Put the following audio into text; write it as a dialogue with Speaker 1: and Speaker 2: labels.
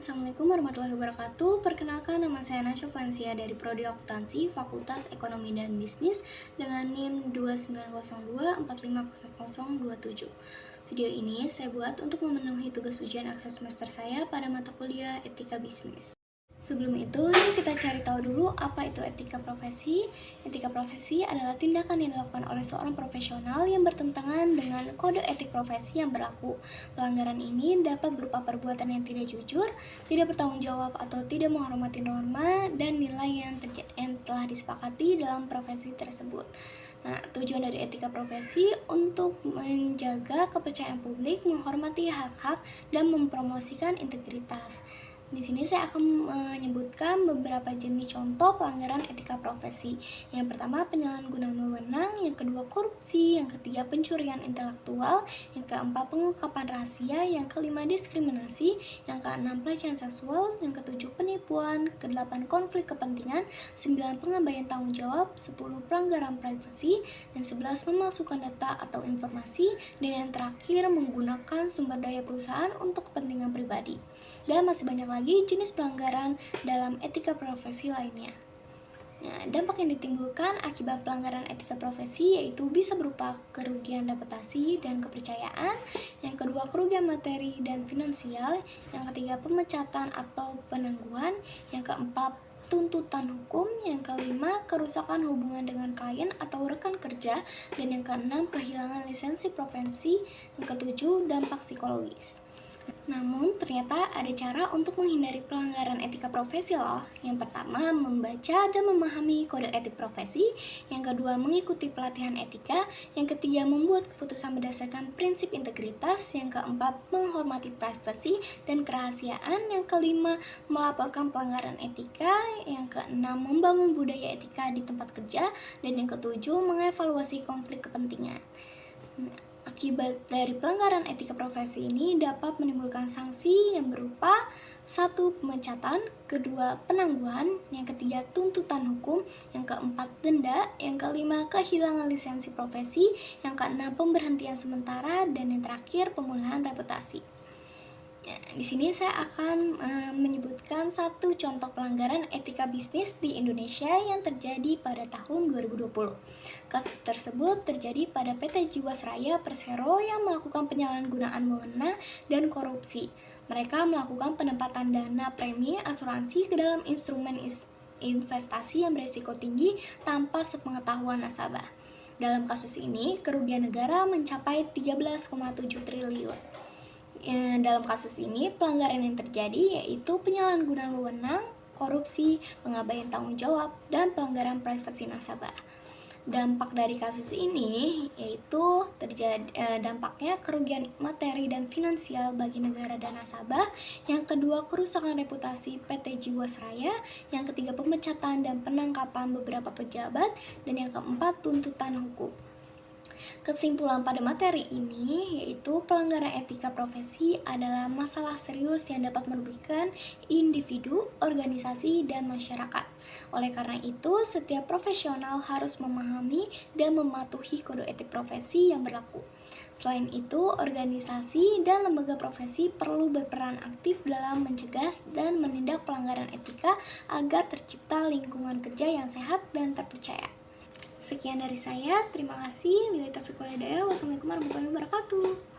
Speaker 1: Assalamualaikum warahmatullahi wabarakatuh. Perkenalkan, nama saya Nasya Fansia dari Prodi Akuntansi Fakultas Ekonomi dan Bisnis dengan NIM 2902450027. Video ini saya buat untuk memenuhi tugas ujian akhir semester saya pada mata kuliah Etika Bisnis. Sebelum itu, yuk kita cari tahu dulu apa itu etika profesi. Etika profesi adalah tindakan yang dilakukan oleh seorang profesional yang bertentangan dengan kode etik profesi yang berlaku. Pelanggaran ini dapat berupa perbuatan yang tidak jujur, tidak bertanggung jawab atau tidak menghormati norma dan nilai yang telah disepakati dalam profesi tersebut. Nah, tujuan dari etika profesi untuk menjaga kepercayaan publik, menghormati hak-hak, dan mempromosikan integritas. Di sini saya akan menyebutkan beberapa jenis contoh pelanggaran etika profesi. Yang pertama, penyalahgunaan wewenang, yang kedua korupsi, yang ketiga pencurian intelektual, yang keempat pengungkapan rahasia, yang kelima diskriminasi, yang keenam pelecehan seksual, yang ketujuh penipuan, kedelapan konflik kepentingan, 9 pengabaian tanggung jawab, 10 pelanggaran privasi, dan 11 memalsukan data atau informasi, dan yang terakhir menggunakan sumber daya perusahaan untuk kepentingan pribadi. Dan masih banyak lagi jenis pelanggaran dalam etika profesi lainnya. Nah, dampak yang ditimbulkan akibat pelanggaran etika profesi yaitu bisa berupa kerugian reputasi dan kepercayaan, yang kedua kerugian materi dan finansial, yang ketiga pemecatan atau penangguhan, yang keempat tuntutan hukum, yang kelima kerusakan hubungan dengan klien atau rekan kerja, dan yang keenam kehilangan lisensi profesi, yang ketujuh dampak psikologis. Namun, ternyata ada cara untuk menghindari pelanggaran etika profesi loh. Yang pertama, membaca dan memahami kode etik profesi. Yang kedua, mengikuti pelatihan etika. Yang ketiga, membuat keputusan berdasarkan prinsip integritas. Yang keempat, menghormati privasi dan kerahasiaan. Yang kelima, melaporkan pelanggaran etika. Yang keenam, membangun budaya etika di tempat kerja. Dan yang ketujuh, mengevaluasi konflik kepentingan. Akibat dari pelanggaran etika profesi ini dapat menimbulkan sanksi yang berupa 1. Pemecatan, kedua penangguhan, yang ketiga tuntutan hukum, yang keempat denda, yang kelima kehilangan lisensi profesi, yang keenam pemberhentian sementara, dan yang terakhir pemulihan reputasi. Ya, di sini saya akan menyebutkan satu contoh pelanggaran etika bisnis di Indonesia yang terjadi pada tahun 2020. Kasus tersebut terjadi pada PT Jiwasraya Persero yang melakukan penyalahgunaan wewenang dan korupsi. Mereka melakukan penempatan dana premi asuransi ke dalam instrumen investasi yang berisiko tinggi tanpa sepengetahuan nasabah. Dalam kasus ini, kerugian negara mencapai 13,7 triliun. Dalam kasus ini, pelanggaran yang terjadi yaitu penyalahgunaan wewenang, korupsi, pengabaian tanggung jawab, dan pelanggaran privasi nasabah. Dampak dari kasus ini yaitu dampaknya kerugian materi dan finansial bagi negara dan nasabah. Yang kedua, kerusakan reputasi PT Jiwasraya. Yang ketiga, pemecatan dan penangkapan beberapa pejabat. Dan yang keempat, tuntutan hukum. Kesimpulan pada materi ini yaitu pelanggaran etika profesi adalah masalah serius yang dapat merugikan individu, organisasi, dan masyarakat. Oleh karena itu, setiap profesional harus memahami dan mematuhi kode etik profesi yang berlaku. Selain itu, organisasi dan lembaga profesi perlu berperan aktif dalam mencegah dan menindak pelanggaran etika agar tercipta lingkungan kerja yang sehat dan terpercaya. Sekian dari saya, terima kasih. Wassalamualaikum warahmatullahi wabarakatuh.